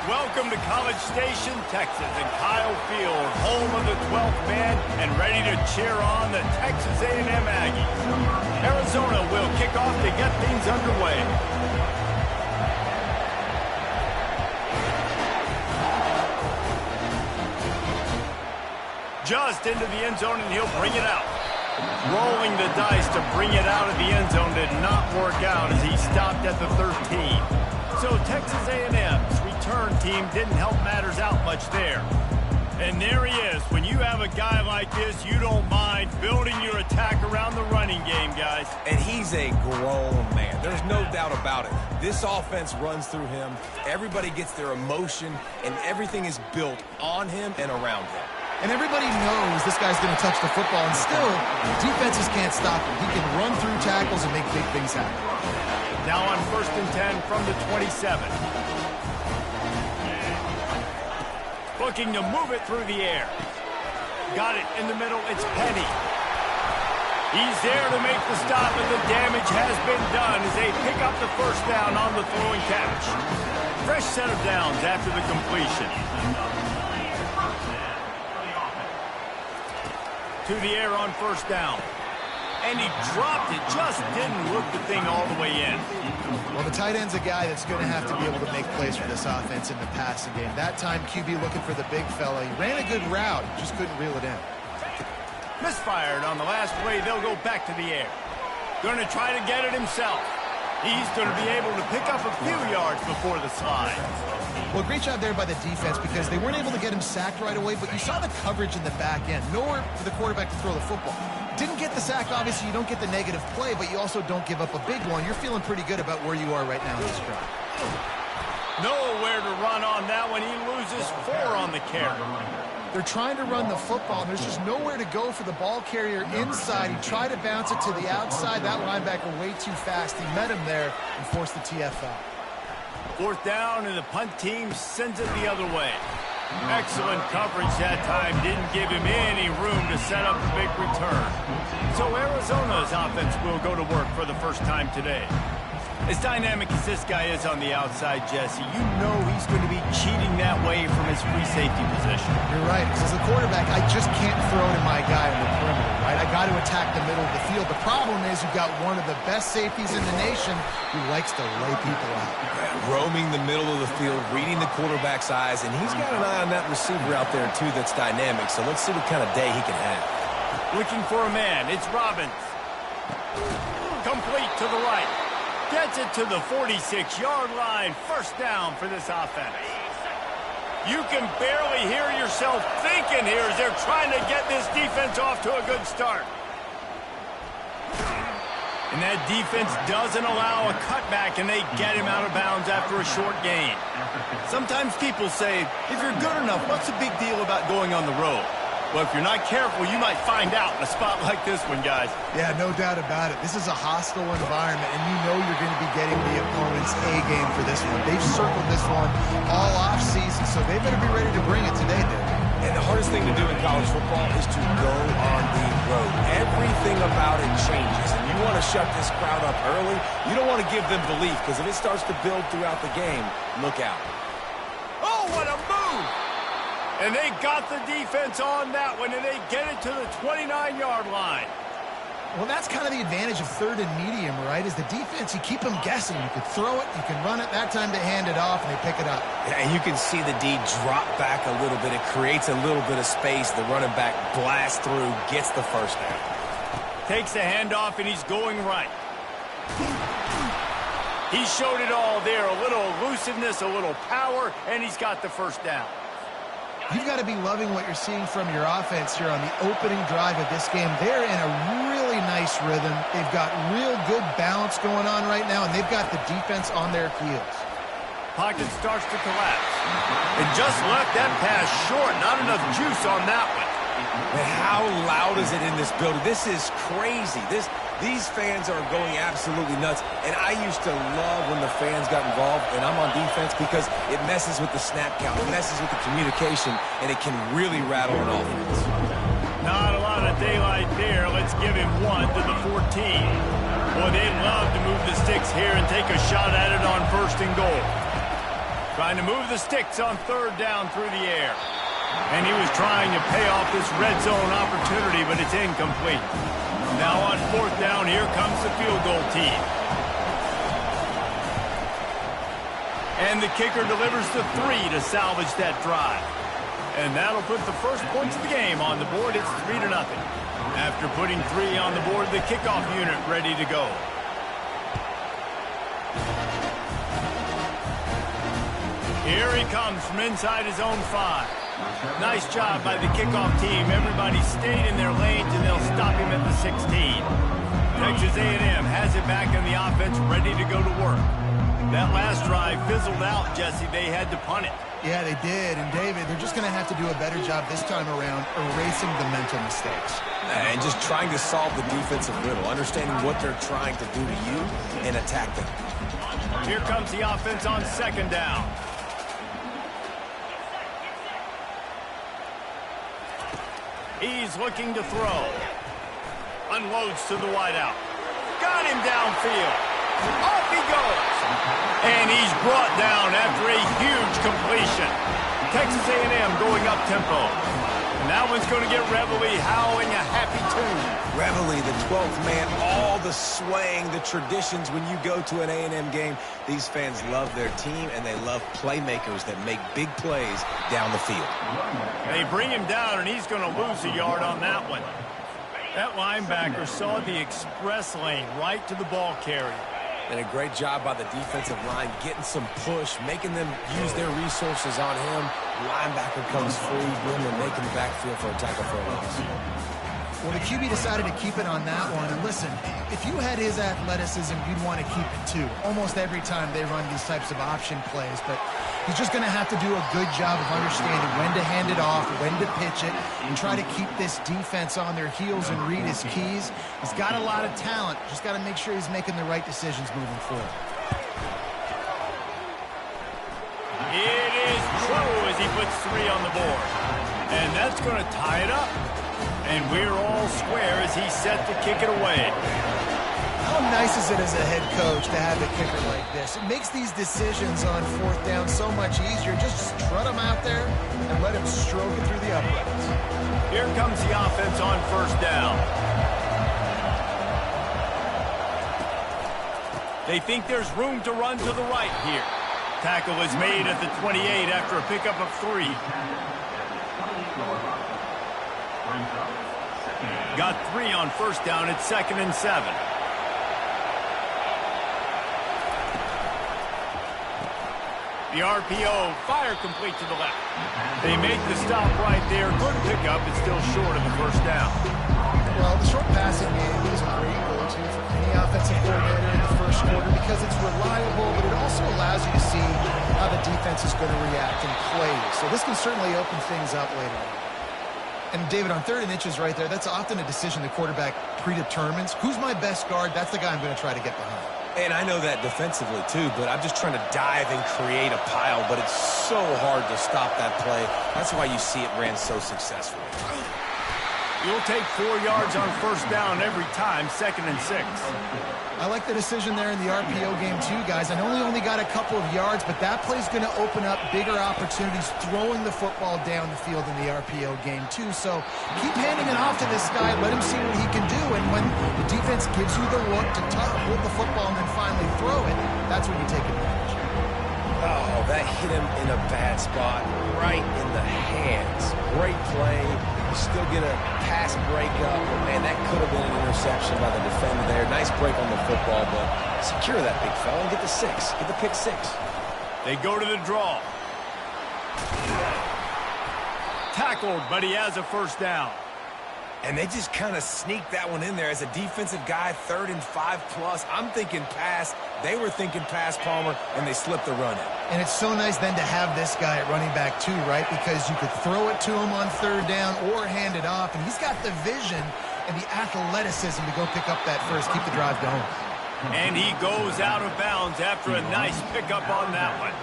Welcome to College Station, Texas, and Kyle Field, home of the 12th man, and ready to cheer on the Texas A&M Aggies. Arizona will kick off to get things underway. Just into the end zone, and he'll bring it out. Rolling the dice to bring it out of the end zone did not work out as he stopped at the 13. So Texas A&M's return team didn't help matters out much there. And there he is. When you have a guy like this, you don't mind building your attack around the running game, guys. And he's a grown man. There's no doubt about it. This offense runs through him. Everybody gets their emotion, and everything is built on him and around him. And everybody knows this guy's going to touch the football, and still, defenses can't stop him. He can run through tackles and make big things happen. Now on 1st and 10 from the 27. Looking to move it through the air. Got it in the middle. It's Penny. He's there to make the stop, and the damage has been done as they pick up the first down on the throw and catch. Fresh set of downs after the completion. To the air on 1st down. And he dropped it, just didn't look the thing all the way in. Well, the tight end's a guy that's going to have to be able to make plays for this offense in the passing game. That time, QB looking for the big fella. He ran a good route, just couldn't reel it in. Misfired on the last play. They'll go back to the air. Going to try to get it himself. He's going to be able to pick up a few yards before the slide. Well, great job there by the defense because they weren't able to get him sacked right away, but you saw the coverage in the back end. Nowhere for the quarterback to throw the football. Didn't get the sack, obviously. You don't get the negative play, but you also don't give up a big one. You're feeling pretty good about where you are right now in this drive. Nowhere to run on that one. He loses 4 on the carry. They're trying to run the football, and there's just nowhere to go for the ball carrier inside. He tried to bounce it to the outside. That linebacker way too fast. He met him there and forced the TFL. 4th down, and the punt team sends it the other way. Excellent coverage that time. Didn't give him any room to set up a big return. So Arizona's offense will go to work for the first time today. As dynamic as this guy is on the outside, Jesse, you know he's going to be cheating that way from his free safety position. You're right. Because as a quarterback, I just can't throw to my guy on the perimeter, right? I got to attack the middle of the field. The problem is you've got one of the best safeties in the nation who likes to lay people out. Roaming the middle of the field, reading the quarterback's eyes, and he's got an eye on that receiver out there, too, that's dynamic. So let's see what kind of day he can have. Looking for a man. It's Robbins. Complete to the right. Gets it to the 46-yard line. 1st down for this offense. You can barely hear yourself thinking here as they're trying to get this defense off to a good start. And that defense doesn't allow a cutback, and they get him out of bounds after a short gain. Sometimes people say, if you're good enough, what's the big deal about going on the road? Well, if you're not careful, you might find out in a spot like this one, guys. Yeah, no doubt about it. This is a hostile environment, and you know you're going to be getting the opponent's A game for this one. They've circled this one all offseason, so they better be ready to bring it today, Dick. And the hardest thing to do in college football is to go on the road. Everything about it changes, and you want to shut this crowd up early. You don't want to give them belief, because if it starts to build throughout the game, look out. Oh, what a move! And they got the defense on that one, and they get it to the 29-yard line. Well, that's kind of the advantage of 3rd and medium, right? Is the defense, you keep them guessing. You can throw it, you can run it. That time they hand it off, and they pick it up. Yeah, and you can see the D drop back a little bit. It creates a little bit of space. The running back blasts through, gets the 1st down. Takes the handoff, and he's going right. He showed it all there. A little elusiveness, a little power, and he's got the 1st down. You've got to be loving what you're seeing from your offense here on the opening drive of this game. They're in a really nice rhythm. They've got real good balance going on right now, and they've got the defense on their heels. Pocket starts to collapse. It just left that pass short. Not enough juice on that one. And how loud is it in this building? This is crazy. These fans are going absolutely nuts. And I used to love when the fans got involved, and I'm on defense because it messes with the snap count. It messes with the communication, and it can really rattle an offense. Not a lot of daylight there. Let's give him 1 to the 14. Boy, they'd love to move the sticks here and take a shot at it on 1st and goal. Trying to move the sticks on third down through the air. And he was trying to pay off this red zone opportunity, but it's incomplete. Now on fourth down, here comes the field goal team. And the kicker delivers the 3 to salvage that drive. And that'll put the first points of the game on the board. It's 3-0. After putting 3 on the board, the kickoff unit ready to go. Here he comes from inside his own 5. Nice job by the kickoff team. Everybody stayed in their lanes, and they'll stop him at the 16. Texas A&M has it back in the offense, ready to go to work. That last drive fizzled out, Jesse. They had to punt it. Yeah, they did. And, David, they're just going to have to do a better job this time around erasing the mental mistakes. And just trying to solve the defensive riddle, understanding what they're trying to do to you and attack them. Here comes the offense on second down. He's looking to throw. Unloads to the wideout. Got him downfield. Off he goes. And he's brought down after a huge completion. Texas A&M going up tempo. And that one's going to get Reveille howling a happy tune. Reveille, the 12th man, all the swaying, the traditions when you go to an A&M game. These fans love their team, and they love playmakers that make big plays down the field. They bring him down, and he's going to lose a yard on that one. That linebacker saw the express lane right to the ball carrier. And a great job by the defensive line, getting some push, making them use their resources on him. Linebacker comes free, boom, and making the backfield for a tackle for a loss. Well, the QB decided to keep it on that one. And listen, if you had his athleticism, you'd want to keep it too. Almost every time they run these types of option plays. But he's just going to have to do a good job of understanding when to hand it off, when to pitch it, and try to keep this defense on their heels and read his keys. He's got a lot of talent. Just got to make sure he's making the right decisions moving forward. It is true as he puts 3 on the board. And that's going to tie it up. And we're all square as he's set to kick it away. How nice is it as a head coach to have a kicker like this? It makes these decisions on fourth down so much easier. Just trot him out there and let him stroke it through the uprights. Here comes the offense on first down. They think there's room to run to the right here. Tackle is made at the 28 after a pickup of 3. Got 3 on first down at 2nd and 7. The RPO, fire complete to the left. They make the stop right there. Good pickup. It's still short of the first down. Well, the short passing game is a great go-to for any offensive coordinator in the first quarter because it's reliable, but it also allows you to see how the defense is going to react and play. So this can certainly open things up later on. And, David, on 3rd and inches right there, that's often a decision the quarterback predetermines. Who's my best guard? That's the guy I'm going to try to get behind. And I know that defensively, too, but I'm just trying to dive and create a pile, but it's so hard to stop that play. That's why you see it ran so successfully. You'll take 4 yards on first down every time, 2nd and 6. I like the decision there in the RPO game, too, guys. I know he only got a couple of yards, but that play's going to open up bigger opportunities throwing the football down the field in the RPO game, too. So keep handing it off to this guy. Let him see what he can do. And when the defense gives you the look to hold the football and then finally throw it, that's when you take advantage. Oh, that hit him in a bad spot, right in the hands. Great play. You still get a pass breakup, but, man, that could have been an interception by the defender there. Nice break on the football, but secure that big fella and get the 6. Get the pick 6. They go to the draw. Tackled, but he has a first down. And they just kind of sneaked that one in there as a defensive guy, 3rd and 5+. I'm thinking pass. They were thinking pass, Palmer, and they slipped the run in. And it's so nice then to have this guy at running back too, right? Because you could throw it to him on 3rd down or hand it off. And he's got the vision and the athleticism to go pick up that first, keep the drive going. And he goes out of bounds after a nice pickup on that one.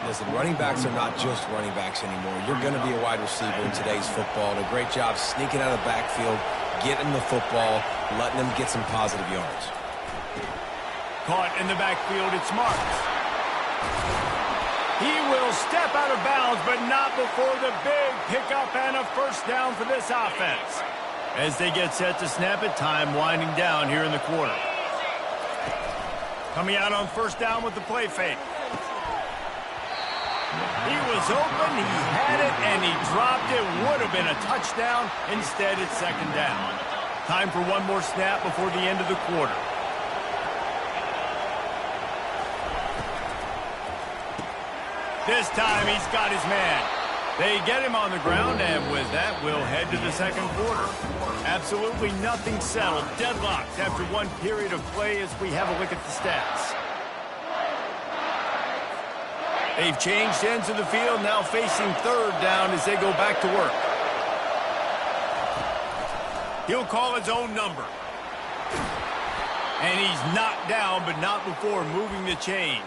Listen, running backs are not just running backs anymore. You're going to be a wide receiver in today's football. And a great job sneaking out of the backfield, getting the football, letting them get some positive yards. Caught in the backfield, it's Marks. He will step out of bounds, but not before the big pickup and a first down for this offense. As they get set to snap it, time winding down here in the quarter. Coming out on first down with the play fake. He was open, he had it, and he dropped it. Would have been a touchdown. Instead, it's second down. Time for one more snap before the end of the quarter. This time, he's got his man. They get him on the ground, and with that, we'll head to the second quarter. Absolutely nothing settled. Deadlocked after one period of play as we have a look at the stats. They've changed ends of the field, now facing third down as they go back to work. He'll call his own number. And he's knocked down, but not before moving the chains.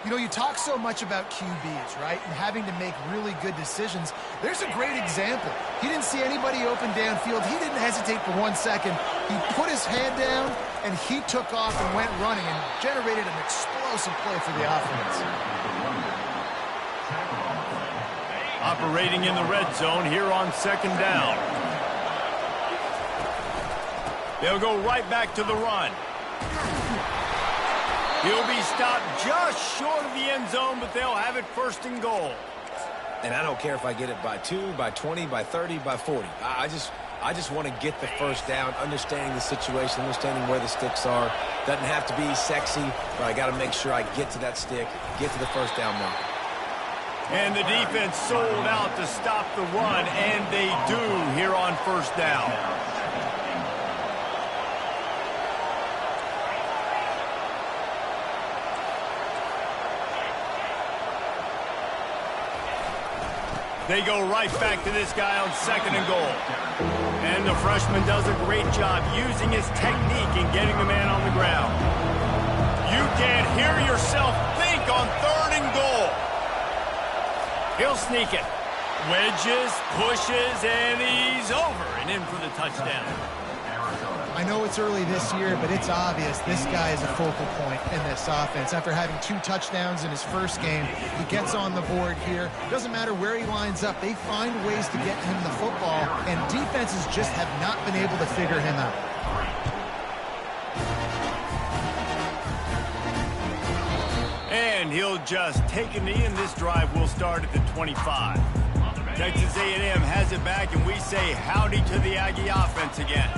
You know, you talk so much about QBs, right, and having to make really good decisions. There's a great example. He didn't see anybody open downfield. He didn't hesitate for 1 second. He put his head down, and he took off and went running and generated an explosive play for the offense. Operating in the red zone here on second down. They'll go right back to the run. He'll be stopped just short of the end zone, but they'll have it first and goal. And I don't care if I get it by 2, by 20, by 30, by 40. I just want to get the first down, understanding the situation, understanding where the sticks are. Doesn't have to be sexy, but I got to make sure I get to that stick, get to the first down mark. And the defense sold out to stop the run, and they do here on first down. They go right back to this guy on second and goal. And the freshman does a great job using his technique and getting the man on the ground. You can't hear yourself think on third and goal. He'll sneak it. Wedges, pushes, and he's over and in for the touchdown. I know it's early this year, but it's obvious this guy is a focal point in this offense. After having 2 touchdowns in his first game, he gets on the board here. Doesn't matter where he lines up. They find ways to get him the football, and defenses just have not been able to figure him out. And he'll just take a knee, and this drive will start at the 25. Texas A&M has it back, and we say howdy to the Aggie offense again.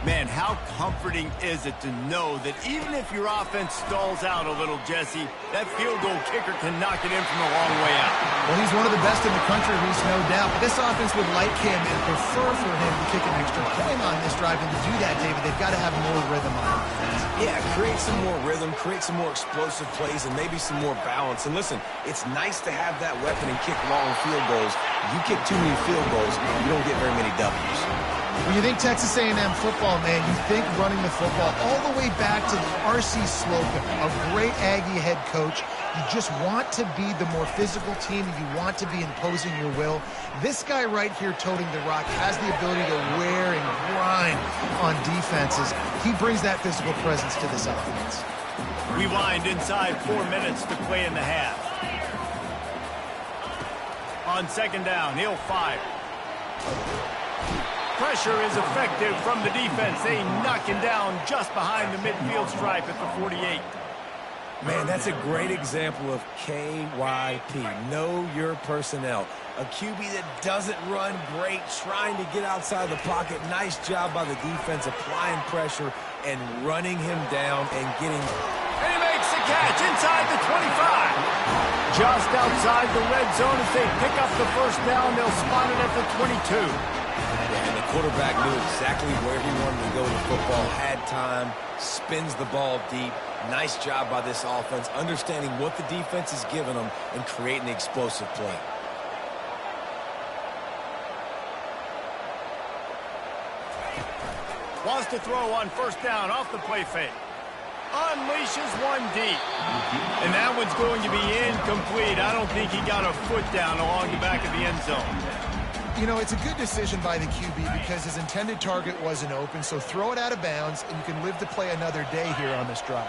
Man, how comforting is it to know that even if your offense stalls out a little, Jesse, that field goal kicker can knock it in from a long way out. Well, he's one of the best in the country, Reese, no doubt. But this offense would like him and prefer for him to kick an extra point on this drive. And to do that, David, they've got to have more rhythm on offense. Yeah, create some more rhythm, create some more explosive plays, and maybe some more balance. And listen, it's nice to have that weapon and kick long field goals. You kick too many field goals, you don't get very many W's. When you think Texas A&M football, man, you think running the football all the way back to R.C. Slocum, a great Aggie head coach. You just want to be the more physical team. You want to be imposing your will. This guy right here toting the rock has the ability to wear and grind on defenses. He brings that physical presence to this offense. We wind inside 4 minutes to play in the half. On second down, he'll fire. Pressure is effective from the defense. They knock him down just behind the midfield stripe at the 48. Man, that's a great example of KYP. Know your personnel. A QB that doesn't run great, trying to get outside the pocket. Nice job by the defense applying pressure and running him down and getting... And he makes the catch inside the 25. Just outside the red zone as they pick up the first down. They'll spot it at the 22. And the quarterback knew exactly where he wanted to go with the football, had time, spins the ball deep. Nice job by this offense, understanding what the defense is giving them and creating the explosive play. Wants to throw on first down off the play fake. Unleashes one deep. And that one's going to be incomplete. I don't think he got a foot down along the back of the end zone. You know, it's a good decision by the QB because his intended target wasn't open, so throw it out of bounds, and you can live to play another day here on this drive.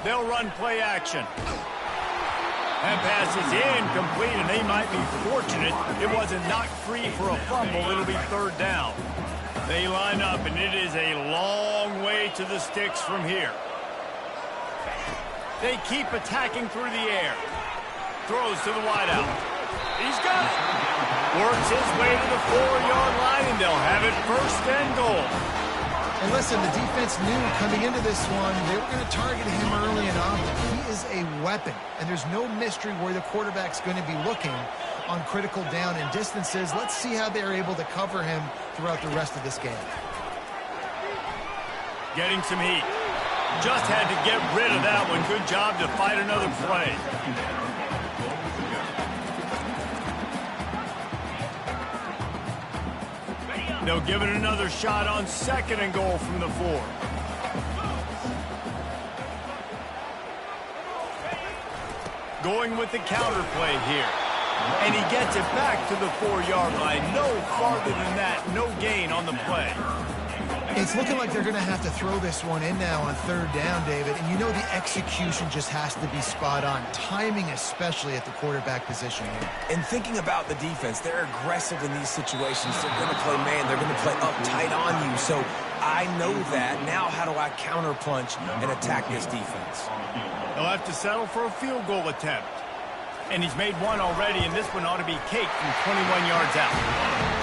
They'll run play action. That pass is incomplete, and they might be fortunate it wasn't knocked free for a fumble. It'll be third down. They line up, and it is a long way to the sticks from here. They keep attacking through the air. Throws to the wideout. He's got it. Works his way to the 4-yard line, and they'll have it first and goal. And listen, the defense knew coming into this one, they were going to target him early and often. He is a weapon, and there's no mystery where the quarterback's going to be looking on critical down and distances. Let's see how they're able to cover him throughout the rest of this game. Getting some heat. Just had to get rid of that one. Good job to fight another play. They'll give it another shot on second and goal from the 4. Going with the counter play here. And he gets it back to the 4-yard line. No farther than that. No gain on the play. It's looking like they're going to have to throw this one in now on third down, David. And you know the execution just has to be spot on. Timing especially at the quarterback position here. And thinking about the defense, they're aggressive in these situations. They're going to play man. They're going to play up tight on you. So I know that. Now how do I counterpunch and attack this defense? They'll have to settle for a field goal attempt. And he's made one already, and this one ought to be caked from 21 yards out.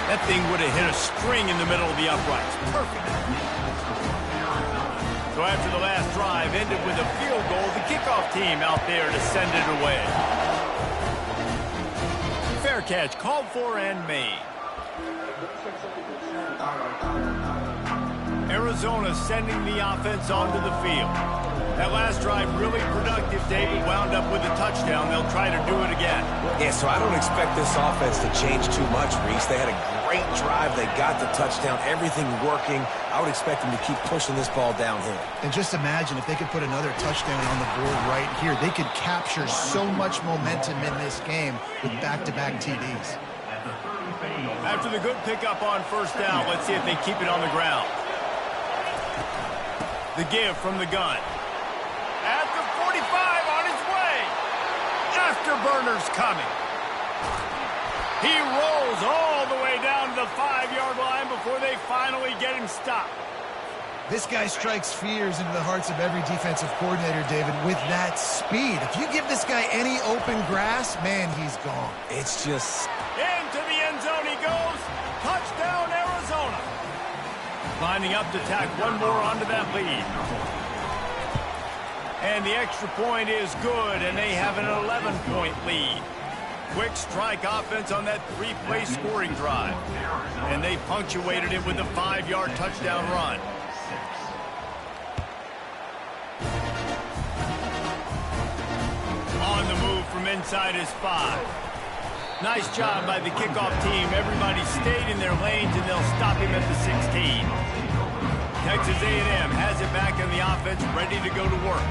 That thing would have hit a string in the middle of the uprights. Perfect. So after the last drive ended with a field goal, the kickoff team out there to send it away. Fair catch called for and made. Arizona sending the offense onto the field. That last drive really productive. David wound up with a touchdown. They'll try to do it again. Yeah, so I don't expect this offense to change too much, Reese. They had a great drive. They got the touchdown. Everything working. I would expect them to keep pushing this ball downhill. And just imagine if they could put another touchdown on the board right here. They could capture so much momentum in this game with back-to-back TDs. After the good pickup on first down, let's see if they keep it on the ground. The give from the gun. At the 45 on his way. Afterburner's coming. He rolls all the way down to the 5-yard line before they finally get him stopped. This guy strikes fears into the hearts of every defensive coordinator, David, with that speed. If you give this guy any open grass, man, he's gone. It's just... Into the end zone he goes. Touchdown, Arizona. Lining up to tack one more onto that lead. And the extra point is good, and they have an 11-point lead. Quick strike offense on that 3-play scoring drive. And they punctuated it with a 5-yard touchdown run. On the move from inside his 5. Nice job by the kickoff team. Everybody stayed in their lanes, and they'll stop him at the 16. Texas A&M has it back in the offense, ready to go to work.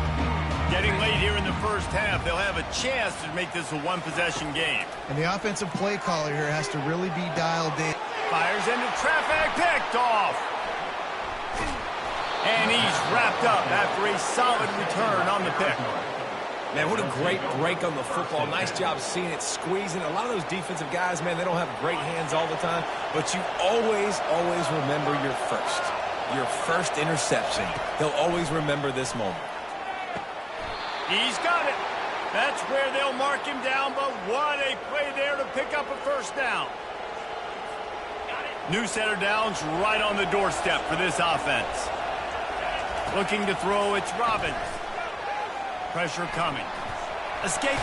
Getting late here in the first half, they'll have a chance to make this a one-possession game. And the offensive play caller here has to really be dialed in. Fires into traffic, picked off. And he's wrapped up after a solid return on the pick. Man, what a great break on the football. Nice job seeing it squeezing. A lot of those defensive guys, man, they don't have great hands all the time, but you always remember your first interception. He'll always remember this moment. He's got it. That's where they'll mark him down, but what a play there to pick up a first down. New set of downs right on the doorstep for this offense. Looking to throw, it's Robbins. Pressure coming. Escape.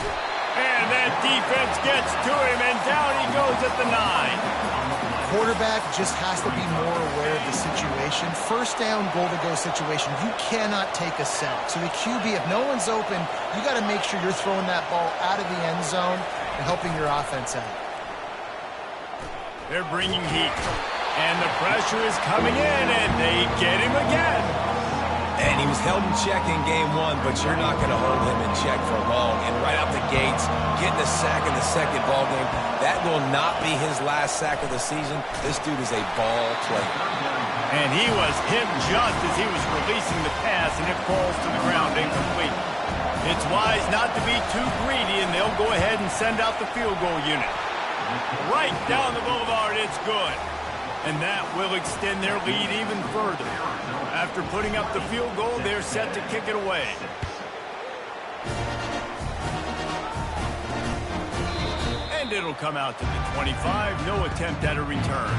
And that defense gets to him, and down he goes at the 9. Quarterback just has to be more aware of the situation. First down, goal-to-go situation. You cannot take a sack. So the QB, if no one's open, you got to make sure you're throwing that ball out of the end zone and helping your offense out. They're bringing heat. And the pressure is coming in, and they get him again. And he was held in check in game 1, but you're not going to hold him in check for long. And right out the gates, getting a sack in the second ball game, that will not be his last sack of the season. This dude is a ball player. And he was hit just as he was releasing the pass, and it falls to the ground incomplete. It's wise not to be too greedy, and they'll go ahead and send out the field goal unit. Right down the boulevard, it's good. And that will extend their lead even further. After putting up the field goal, they're set to kick it away. And it'll come out to the 25. No attempt at a return.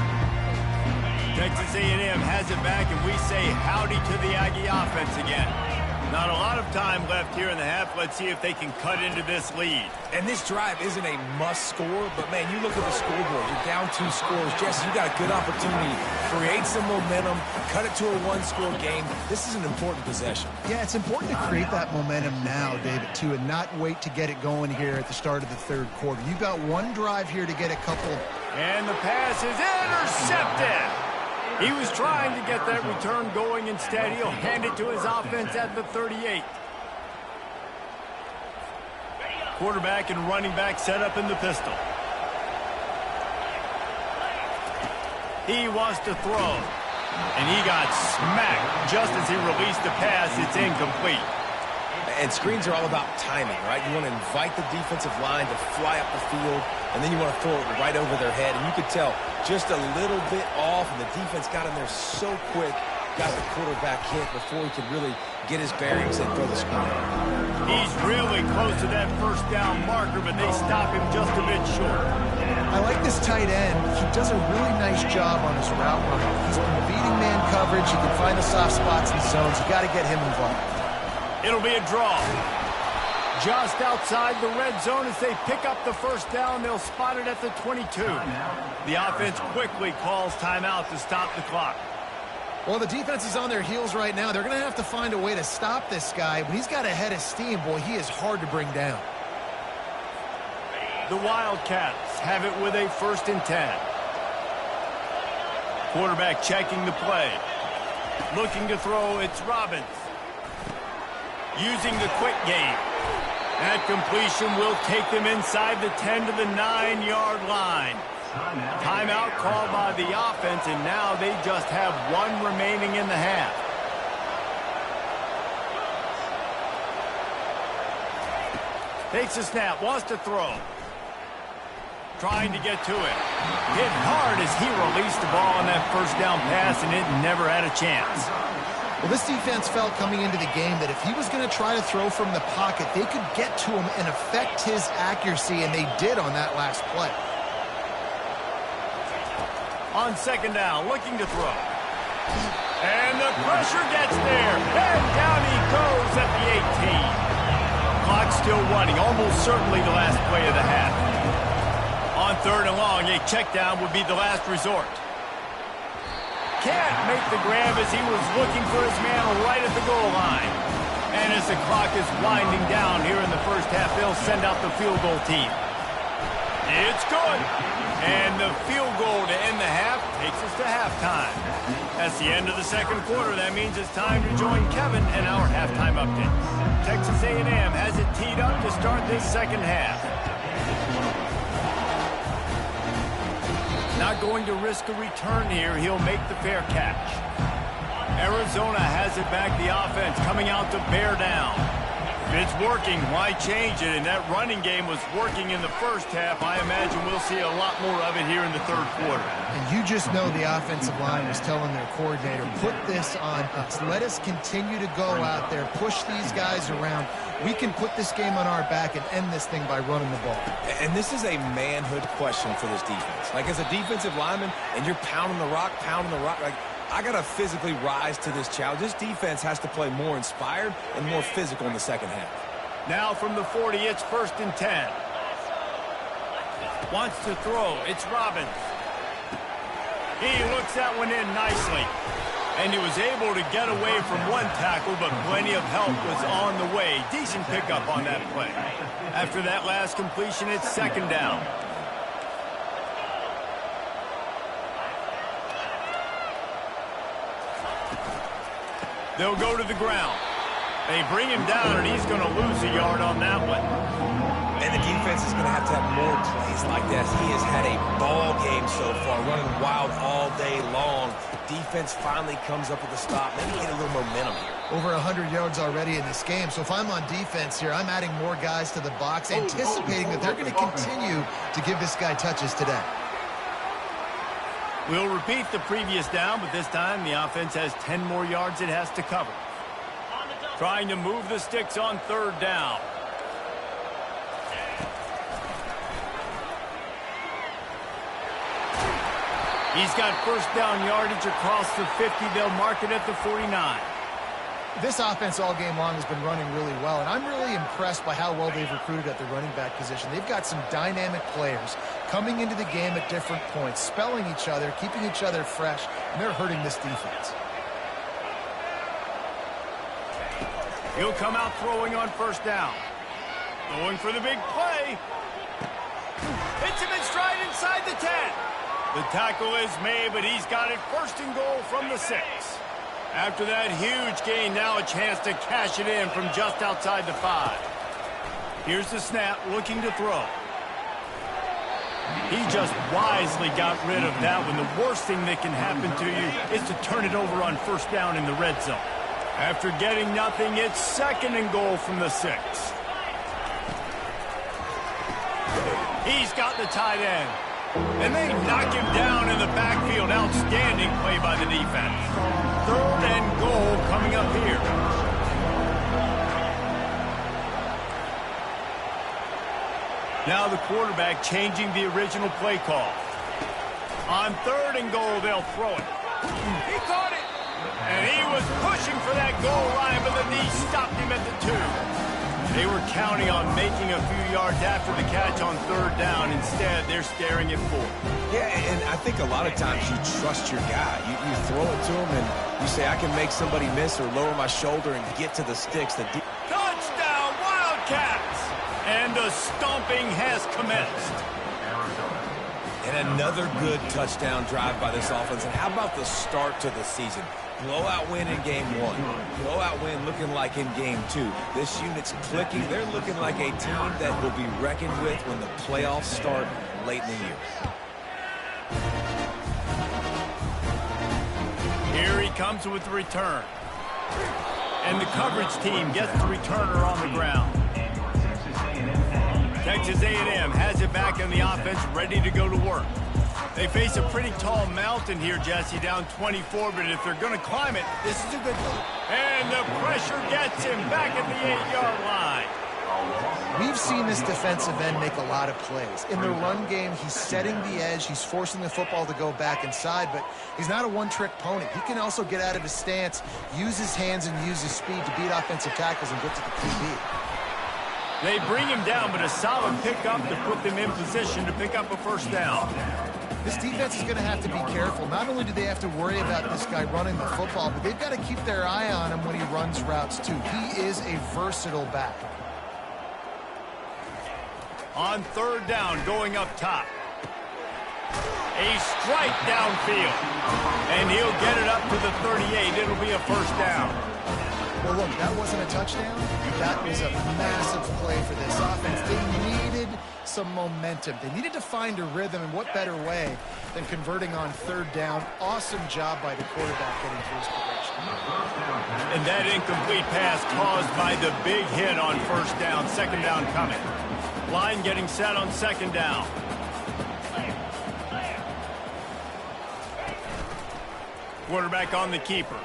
Texas A&M has it back, and we say howdy to the Aggie offense again. Not a lot of time left here in the half. Let's see if they can cut into this lead. And this drive isn't a must score, but, man, you look at the scoreboard. You're down 2 scores. Jesse, you got a good opportunity to create some momentum, cut it to a 1-score game. This is an important possession. Yeah, it's important to create that momentum now, David, too, and not wait to get it going here at the start of the third quarter. You've got one drive here to get a couple. And the pass is intercepted. He was trying to get that return going. Instead, he'll hand it to his offense at the 38. Quarterback and running back set up in the pistol. He wants to throw. And he got smacked just as he released the pass. It's incomplete. And screens are all about timing, right? You want to invite the defensive line to fly up the field, and then you want to throw it right over their head. And you could tell just a little bit off, and the defense got in there so quick, got the quarterback hit before he could really get his bearings and throw the screen. He's really close to that first down marker, but they stop him just a bit short. I like this tight end. He does a really nice job on his route running. He's been beating man coverage. He can find the soft spots in the zones. You got to get him involved. It'll be a draw. Just outside the red zone as they pick up the first down. They'll spot it at the 22. The offense quickly calls timeout to stop the clock. Well, the defense is on their heels right now. They're going to have to find a way to stop this guy. When he's got a head of steam, boy, he is hard to bring down. The Wildcats have it with a 1st and 10. Quarterback checking the play. Looking to throw, it's Robbins. Using the quick game. That completion will take them inside the 10 to the 9-yard line. Timeout called by the offense, and now they just have 1 remaining in the half. Takes a snap, wants to throw. Trying to get to it. Hit hard as he released the ball on that first down pass, and it never had a chance. Well, this defense felt coming into the game that if he was going to try to throw from the pocket, they could get to him and affect his accuracy, and they did on that last play. On 2nd down, looking to throw. And the pressure gets there. And down he goes at the 18. Clock still running, almost certainly the last play of the half. On 3rd and long, a check down would be the last resort. Can't make the grab as he was looking for his man right at the goal line. And as the clock is winding down here in the first half, they'll send out the field goal team. It's good. And the field goal to end the half takes us to halftime. That's the end of the 2nd quarter. That means it's time to join Kevin in our halftime update. Texas A&M has it teed up to start this 2nd half. Not going to risk a return here. He'll make the fair catch. Arizona has it back. The offense coming out to bear down. If it's working, why change it? And that running game was working in the first half. I imagine we'll see a lot more of it here in the 3rd quarter. And you just know the offensive line was telling their coordinator, put this on us. Let us continue to go out there, push these guys around. We can put this game on our back and end this thing by running the ball. And this is a manhood question for this defense. Like, as a defensive lineman, and you're pounding the rock, like, I got to physically rise to this challenge. This defense has to play more inspired and more physical in the 2nd half. Now from the 40, it's 1st and 10. Wants to throw. It's Robbins. He looks that one in nicely. And he was able to get away from one tackle, but plenty of help was on the way. Decent pickup on that play. After that last completion, it's 2nd down. They'll go to the ground. They bring him down, and he's going to lose a yard on that one. And the defense is going to have more plays like this. He has had a ball game so far, running wild all day long. defense finally comes up with a stop. Maybe get a little momentum here. Over 100 yards already in this game. So if I'm on defense here, I'm adding more guys to the box, anticipating that they're going to continue to give this guy touches today. We'll repeat the previous down, but this time the offense has 10 more yards it has to cover. Trying to move the sticks on third down. He's got first down yardage across the 50. They'll mark it at the 49. This offense all game long has been running really well, and I'm really impressed by how well they've recruited at the running back position. They've got some dynamic players coming into the game at different points, spelling each other, keeping each other fresh, and they're hurting this defense. He'll come out throwing on first down. Going for the big play. Hits him in stride inside the 10. The tackle is made, but he's got it first and goal from the 6. After that huge gain, now a chance to cash it in from just outside the 5. Here's the snap, looking to throw. He just wisely got rid of that one. The worst thing that can happen to you is to turn it over on first down in the red zone. After getting nothing, it's second and goal from the 6. He's got the tight end. And they knock him down in the backfield. Outstanding play by the defense. Third and goal coming up here. Now the quarterback changing the original play call. On third and goal, they'll throw it. He caught it. And he was pushing for that goal line, but the knee stopped him at the 2. They were counting on making a few yards after the catch on third down. Instead, they're staring at 4. Yeah, and I think a lot of times you trust your guy. You throw it to him and you say, I can make somebody miss or lower my shoulder and get to the sticks. Touchdown, Wildcats! And the stomping has commenced. And another good touchdown drive by this offense. And how about the start to the season? Blowout win in game 1. Blowout win looking like in game 2. This unit's clicking. They're looking like a team that will be reckoned with when the playoffs start late in the year. Here he comes with the return. And the coverage team gets the returner on the ground. Texas A&M has it back in the offense, ready to go to work. They face a pretty tall mountain here, Jesse, down 24, but if they're going to climb it, this is a good one. And the pressure gets him back at the 8-yard line. We've seen this defensive end make a lot of plays. In the run game, he's setting the edge. He's forcing the football to go back inside, but he's not a one-trick pony. He can also get out of his stance, use his hands, and use his speed to beat offensive tackles and get to the QB. They bring him down, but a solid pickup to put them in position to pick up a first down. This defense is going to have to be careful. Not only do they have to worry about this guy running the football, but they've got to keep their eye on him when he runs routes, too. He is a versatile back. On third down, going up top. A strike downfield. And he'll get it up to the 38. It'll be a first down. Well, look, that wasn't a touchdown. That was a massive play for this offense. They needed some momentum. They needed to find a rhythm, and what better way than converting on third down. Awesome job by the quarterback getting through his progression. And that incomplete pass caused by the big hit on first down. Second down coming. Line getting set on second down. Quarterback on the keeper.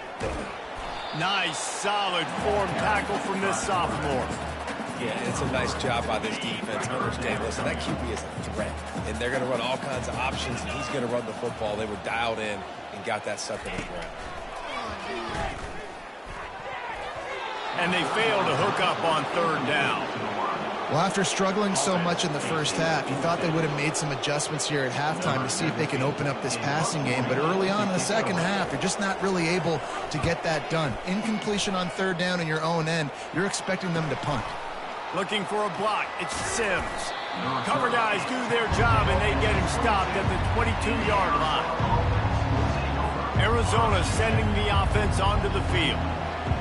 Nice, solid form tackle from this sophomore. Yeah, it's a nice job by this defense. Understand, listen, that QB is a threat, and they're going to run all kinds of options, and he's going to run the football. They were dialed in and got that sucker to the ground. And they fail to hook up on third down. Well, after struggling so much in the first half, you thought they would have made some adjustments here at halftime to see if they can open up this passing game. But early on in the second half, they're just not really able to get that done. Incompletion on third down in your own end, you're expecting them to punt. Looking for a block. It's Sims. Cover guys do their job, and they get him stopped at the 22-yard line. Arizona sending the offense onto the field.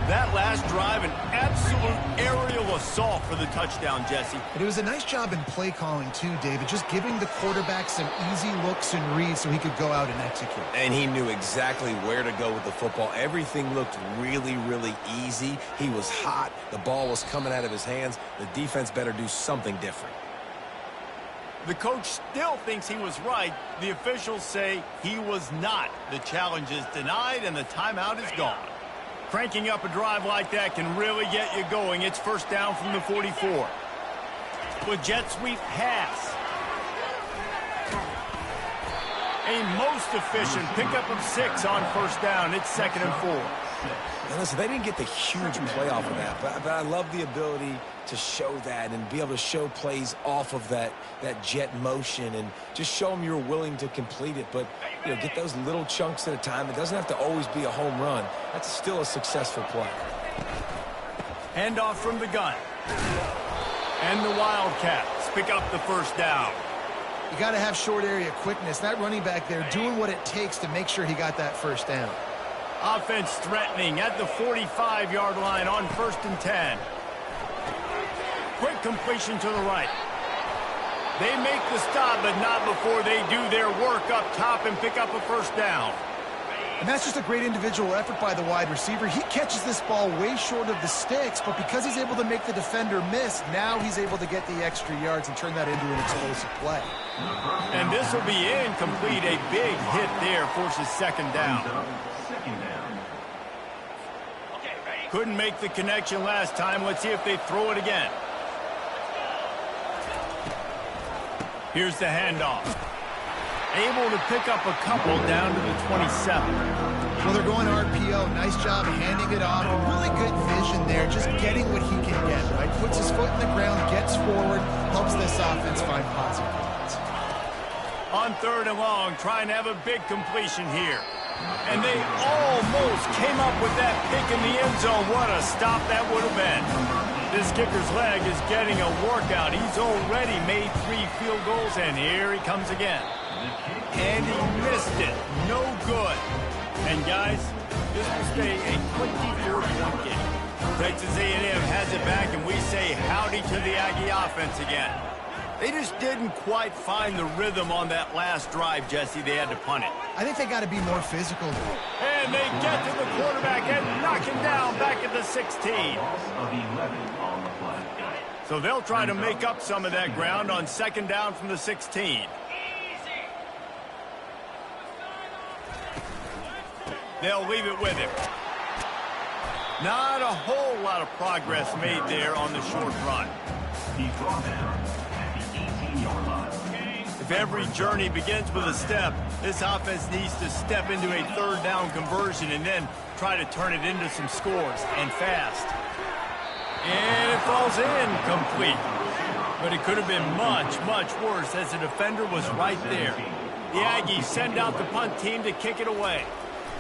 That last drive, an absolute aerial assault for the touchdown, Jesse. And it was a nice job in play calling too, David, just giving the quarterback some easy looks and reads so he could go out and execute. And he knew exactly where to go with the football. Everything looked really, really easy. He was hot. The ball was coming out of his hands. The defense better do something different. The coach still thinks he was right. The officials say he was not. The challenge is denied and the timeout is gone. Cranking up a drive like that can really get you going. It's first down from the 44. With jet sweep pass. A most efficient pickup of 6 on first down. It's 2nd and 4. Now listen, they didn't get the huge play off of that, but I love the ability to show that and be able to show plays off of that jet motion and just show them you're willing to complete it. But, you know, get those little chunks at a time. It doesn't have to always be a home run. That's still a successful play. Handoff from the gun. And the Wildcats pick up the first down. You got to have short area quickness. That running back there doing what it takes to make sure he got that first down. Offense threatening at the 45-yard line on 1st and 10. Quick completion to the right. They make the stop, but not before they do their work up top and pick up a first down. And that's just a great individual effort by the wide receiver. He catches this ball way short of the sticks, but because he's able to make the defender miss, now he's able to get the extra yards and turn that into an explosive play. And this will be incomplete. A big hit there forces 2nd down. Couldn't make the connection last time. Let's see if they throw it again. Here's the handoff. Able to pick up a couple down to the 27. Well, they're going RPO. Nice job handing it off. Really good vision there, just getting what he can get, right? Puts his foot in the ground, gets forward, helps this offense find positive points. On 3rd and long, trying to have a big completion here. And they almost came up with that pick in the end zone. What a stop that would have been. This kicker's leg is getting a workout. He's already made 3 field goals, and here he comes again. And he missed it. No good. And, guys, this will stay a 24-point game. Texas A&M has it back, and we say howdy to the Aggie offense again. They just didn't quite find the rhythm on that last drive, Jesse. They had to punt it. I think they got to be more physical. And they get to the quarterback and knock him down back at the 16. So they'll try to make up some of that ground on 2nd down from the 16. They'll leave it with him. Not a whole lot of progress made there on the short run. He's brought down at the 18-yard line. If every journey begins with a step, this offense needs to step into a 3rd down conversion and then try to turn it into some scores, and fast. And it falls incomplete. But it could have been much, much worse as the defender was right there. The Aggies send out the punt team to kick it away.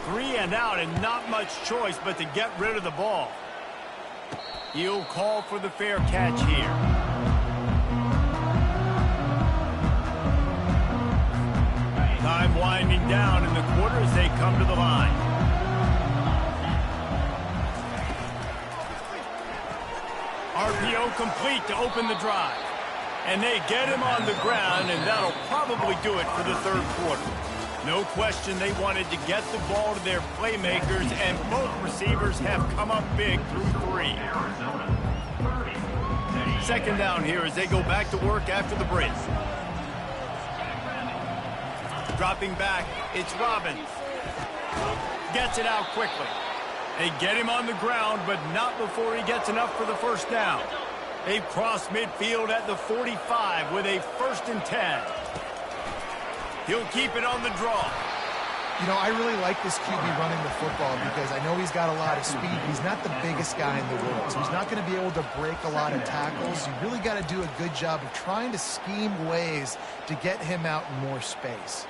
3 and out and not much choice but to get rid of the ball. He'll call for the fair catch here. Time winding down in the quarter as they come to the line. RPO complete to open the drive. And they get him on the ground, and that'll probably do it for the 3rd quarter. No question they wanted to get the ball to their playmakers, and both receivers have come up big through 3. 2nd down here as they go back to work after the break. Dropping back, it's Robbins. Gets it out quickly. They get him on the ground, but not before he gets enough for the first down. They've crossed midfield at the 45 with a 1st and 10. He'll keep it on the draw. You know, I really like this QB running the football because I know he's got a lot of speed. He's not the biggest guy in the world, so he's not going to be able to break a lot of tackles. You really got to do a good job of trying to scheme ways to get him out in more space.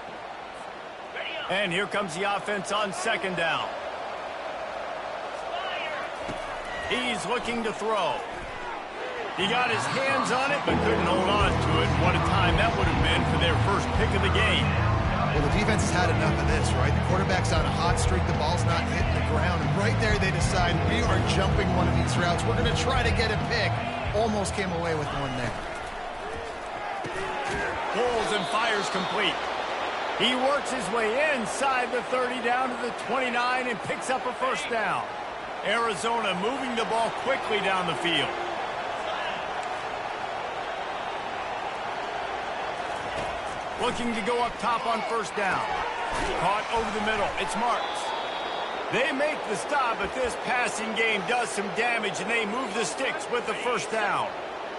And here comes the offense on 2nd down. He's looking to throw. He got his hands on it, but couldn't hold on to it. What a time that would have been for their first pick of the game. Well, the defense has had enough of this, right? The quarterback's on a hot streak. The ball's not hitting the ground. And right there, they decide we are jumping one of these routes. We're going to try to get a pick. almost came away with one there. Pulls and fires complete. He works his way inside the 30 down to the 29 and picks up a first down. Arizona moving the ball quickly down the field. Looking to go up top on first down. Caught over the middle. It's Marks. They make the stop, but this passing game does some damage, and they move the sticks with the first down.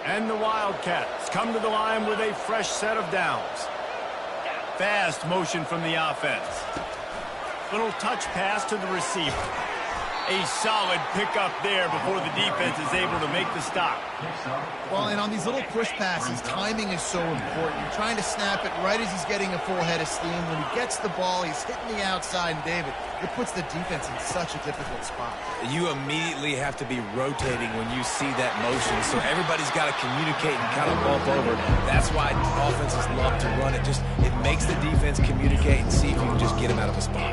And the Wildcats come to the line with a fresh set of downs. Fast motion from the offense. Little touch pass to the receiver. A solid pickup there before the defense is able to make the stop. Well, and on these little push passes, timing is so important. You're trying to snap it right as he's getting a full head of steam. When he gets the ball, he's hitting the outside, and David, it puts the defense in such a difficult spot. You immediately have to be rotating when you see that motion, so everybody's got to communicate and kind of bump over. That's why offenses love to run it. It makes the defense communicate and see if you can just get him out of a spot.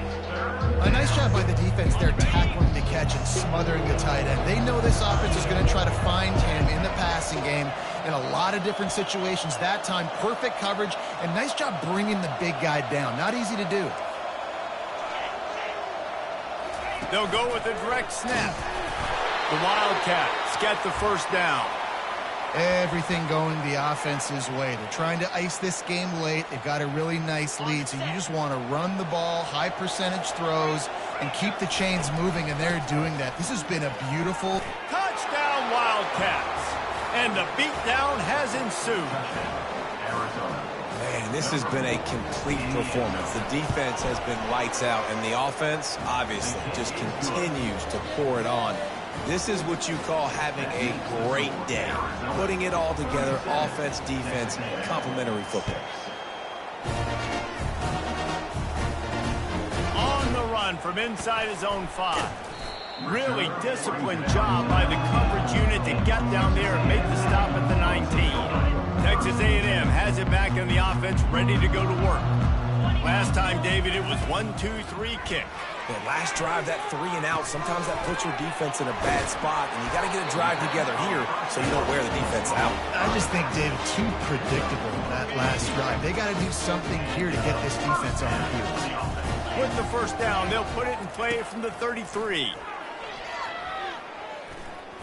A nice job by the defense there, tackling the catch and smothering the tight end. They know this offense is going to try to find him in the passing game in a lot of different situations. That time, perfect coverage, and nice job bringing the big guy down. Not easy to do. They'll go with a direct snap. The Wildcats get the first down. Everything going the offense's way. They're trying to ice this game late. They've got a really nice lead, so you just want to run the ball, high percentage throws, and keep the chains moving, and they're doing that. This has been a beautiful Touchdown, Wildcats. And the beatdown has ensued. Man, this has been a complete performance. The defense has been lights out, and the offense, obviously, just continues to pour it on. This is what you call having a great day. Putting it all together, offense, defense, complementary football. On the run from inside his own 5. Really disciplined job by the coverage unit to get down there and make the stop at the 19. Texas A&M has it back in the offense, ready to go to work. Last time, David, it was 1-2-3 kick. The last drive, that 3 and out, sometimes that puts your defense in a bad spot, and you got to get a drive together here so you don't wear the defense out. I just think, David, too predictable that last drive. They got to do something here to get this defense on their heels. With the first down, they'll put it in play from the 33.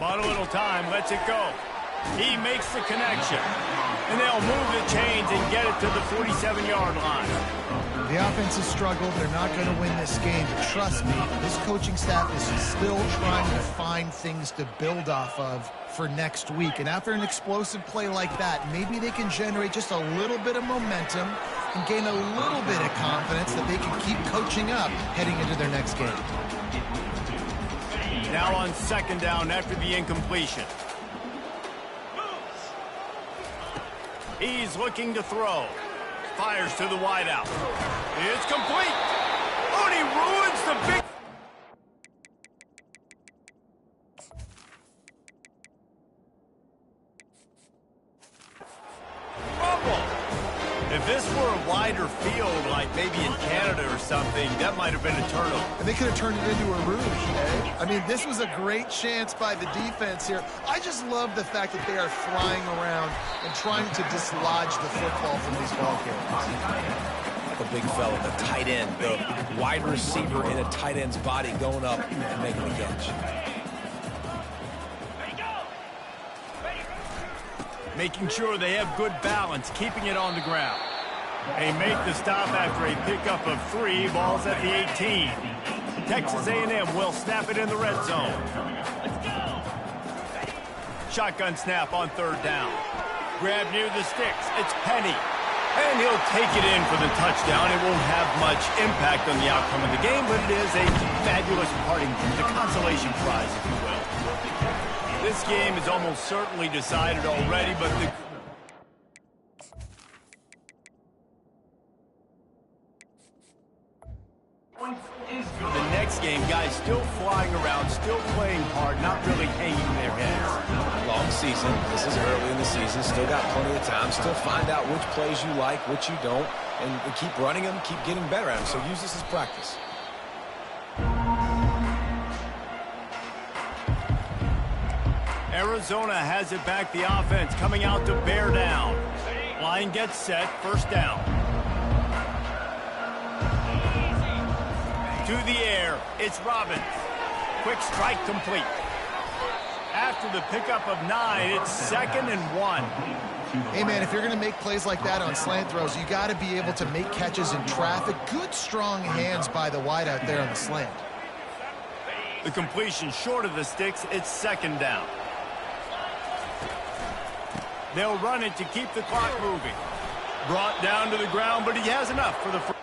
Bought a little time, lets it go. He makes the connection. And they'll move the chains and get it to the 47-yard line. The offense has struggled. They're not going to win this game. But trust me, this coaching staff is still trying to find things to build off of for next week. And after an explosive play like that, maybe they can generate just a little bit of momentum and gain a little bit of confidence that they can keep coaching up heading into their next game. Now on second down after the incompletion. He's looking to throw. Fires to the wideout. It's complete. Oh, and he ruins the big... Rumble. If this were a wider field, like maybe in Canada or something, that might have been a turnover. And they could have turned it into a rouge, eh? I mean, this was a great chance by the defense here. I just love the fact that they are flying around and trying to dislodge the football from these ball carriers. A big fella, the tight end, the wide receiver in a tight end's body going up and making the catch. Making sure they have good balance, keeping it on the ground. They make the stop after a pickup of 3, balls at the 18. Texas A&M will snap it in the red zone. Shotgun snap on third down. Grab near the sticks. It's Penny. And he'll take it in for the touchdown. It won't have much impact on the outcome of the game, but it is a fabulous parting, the consolation prize, if you will. This game is almost certainly decided already, but the next game, guys still flying around, still playing hard, not really hanging their heads. Long season. This is early in the season. Still got plenty of time. Still find out which plays you like, which you don't, and keep running them, keep getting better at them. So use this as practice. Arizona Arizona has it back. The offense coming out to bear down. Line gets set. First down. To the air. It's Robbins. Quick strike complete. After the pickup of 9, it's 2nd and 1. Hey, man, if you're going to make plays like that on slant throws, you got to be able to make catches in traffic. Good, strong hands by the wideout there on the slant. The completion short of the sticks. It's 2nd down. They'll run it to keep the clock moving. Brought down to the ground, but he has enough for the first.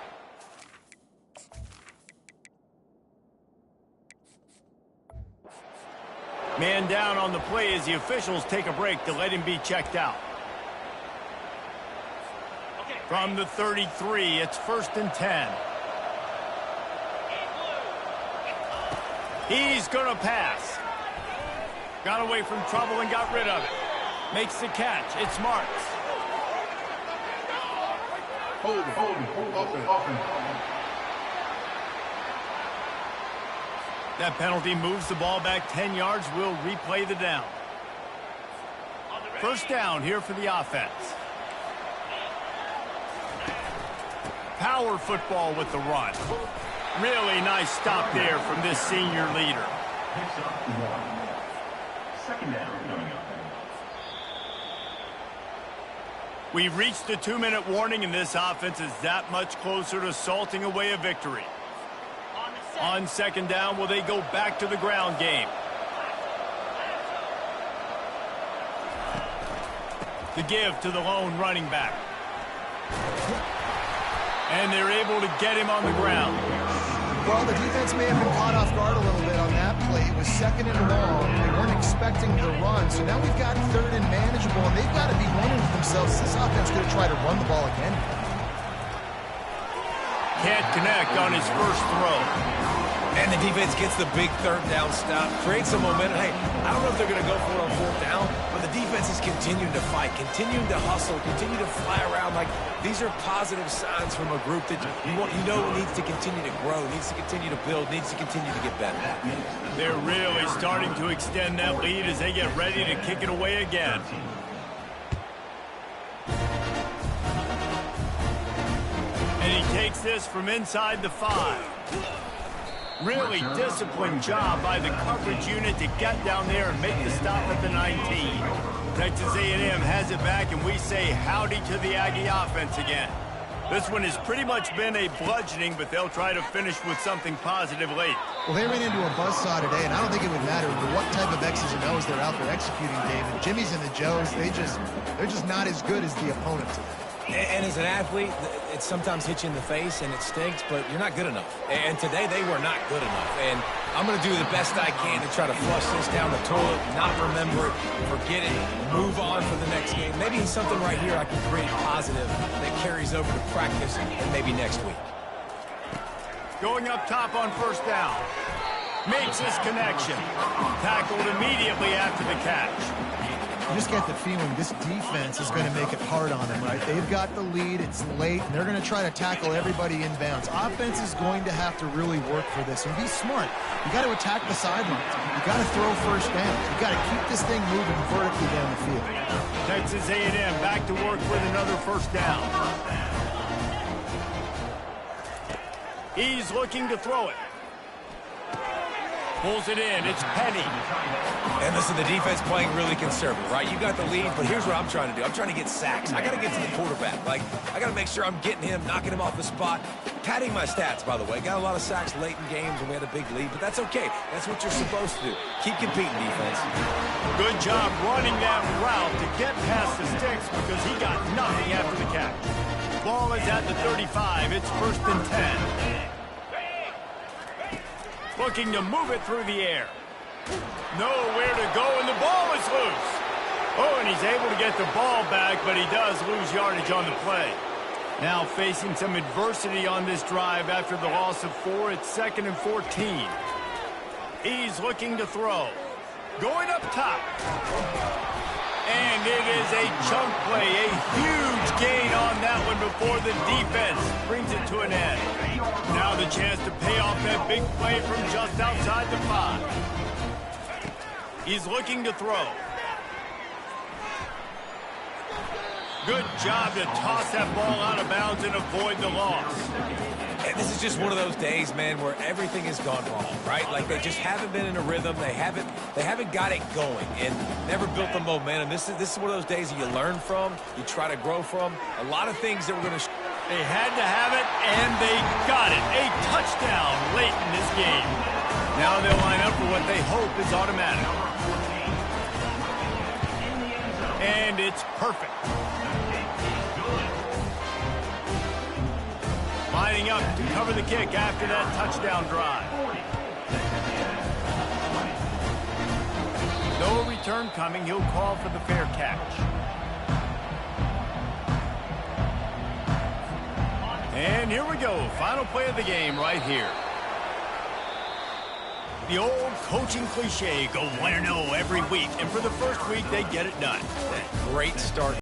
Man down on the play as the officials take a break to let him be checked out. From the 33, it's 1st and 10. He's going to pass. Got away from trouble and got rid of it. Makes the catch. It's Marks. That penalty moves the ball back 10 yards. We'll replay the down. First down here for the offense. Power football with the run. Really nice stop there from this senior leader. Picks up 1. 2nd down coming up. We've reached the 2-minute warning, and this offense is that much closer to salting away a victory. On 2nd down, will they go back to the ground game? The give to the lone running back. And they're able to get him on the ground. Well, the defense may have been caught off guard a little bit on that play. It was 2nd and long. They weren't expecting the run. So now we've got 3rd and manageable, and they've got to be wondering to themselves, is this offense going to try to run the ball again? Can't connect on his first throw. And the defense gets the big 3rd down stop, creates some momentum. Hey, I don't know if they're going to go for it on 4th down, but the defense is continuing to fight, continuing to hustle, continue to fly around. Like, these are positive signs from a group that you know needs to continue to grow, needs to continue to build, needs to continue to get better. They're really starting to extend that lead as they get ready to kick it away again. And he takes this from inside the 5. Really disciplined job by the coverage unit to get down there and make the stop at the 19. Texas A&M has it back, and we say howdy to the Aggie offense again. This one has pretty much been a bludgeoning, but they'll try to finish with something positive late. Well, they ran into a buzzsaw today, and I don't think it would matter what type of X's and O's they're out there executing, David. Jimmy's and the Joes, they're just not as good as the opponent today. And as an athlete, it sometimes hits you in the face and it stinks, but you're not good enough. And today they were not good enough. And I'm going to do the best I can to try to flush this down the toilet, not remember it, forget it, move on for the next game. Maybe something right here I can create positive that carries over to practice and maybe next week. Going up top on first down. Makes his connection. Tackled immediately after the catch. You just get the feeling this defense is going to make it hard on them, right? They've got the lead, it's late, and they're going to try to tackle everybody inbounds. Offense is going to have to really work for this and be smart. You got to attack the sidelines. You got to throw first downs. You got to keep this thing moving vertically down the field. Texas A&M back to work with another first down. He's looking to throw it. Pulls it in. It's Penny. And listen, the defense playing really conservative, right? You got the lead, but here's what I'm trying to do. I'm trying to get sacks. I got to get to the quarterback. Like, I got to make sure I'm getting him, knocking him off the spot. Padding my stats, by the way. Got a lot of sacks late in games when we had a big lead, but that's okay. That's what you're supposed to do. Keep competing, defense. Good job running that route to get past the sticks because he got nothing after the catch. Ball is at the 35. It's 1st and 10. Looking to move it through the air. Nowhere to go, and the ball is loose. Oh, and he's able to get the ball back, but he does lose yardage on the play. Now facing some adversity on this drive after the loss of 4. It's 2nd and 14. He's looking to throw. Going up top. And it is a chunk play, a huge gain on that one before the defense brings it to an end. Now the chance to pay off that big play from just outside the 5. He's looking to throw. Good job to toss that ball out of bounds and avoid the loss. And this is just one of those days, man, where everything has gone wrong, right? Like they just haven't been in a rhythm. They haven't got it going and never built the momentum. This is one of those days that you learn from, you try to grow from. A lot of things that we're going to. They had to have it, and they got it. A touchdown late in this game. Now they'll line up for what they hope is automatic. And it's perfect. Lining up to cover the kick after that touchdown drive. No return coming. He'll call for the fair catch. And here we go. Final play of the game right here. The old coaching cliche, go 1-0 every week. And for the first week, they get it done. Great start.